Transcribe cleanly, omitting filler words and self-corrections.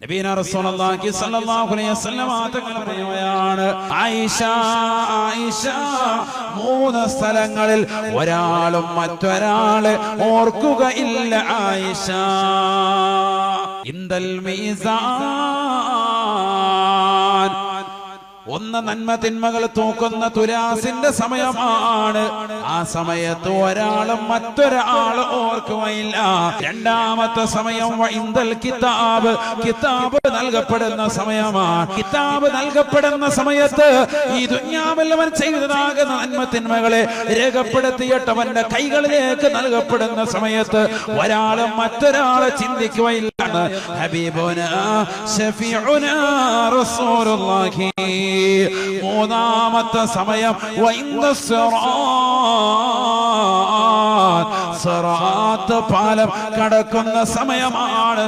നബീന റസൂലുള്ളാഹി സ്വല്ലല്ലാഹു അലൈഹി വസല്ലം തങ്ങൾ പറയുകയാണ്, ആയിഷ മൂന്ന് സ്ഥലങ്ങളിൽ ഒരാളും മറ്റൊരാളെ ഓർക്കുകയില്ല. ആയിഷ ഇന്ദൽ മീസാൻ, ഒന്ന് നന്മ തിന്മകൾ തൂക്കുന്ന തുലാസിന്റെ സമയമാണ്. ആ സമയത്ത് ഒരാളും മറ്റൊരാള് ഓർക്കുകയില്ല. രണ്ടാമത്തെ സമയം ഇന്ദൽ കിതാബ്, കിതാബ് നൽകപ്പെടുന്ന സമയമാണ്. കിതാബ് നൽകപ്പെടുന്ന സമയത്ത് ഈ ദുനിയാവിൽ അവൻ ചെയ്തതാകുന്ന നന്മ തിന്മകളെ രേഖപ്പെടുത്തിയിട്ട് അവന്റെ കൈകളിലേക്ക് നൽകപ്പെടുന്ന സമയത്ത് ഒരാളും മറ്റൊരാളെ ചിന്തിക്കുകയില്ല. ഹബീബുനാ ശഫീഉനാ റസൂലുള്ളാഹി. മൂന്നാമത്തെ സമയം സിറാത്ത് പാലം കടക്കുന്ന സമയമാണ്.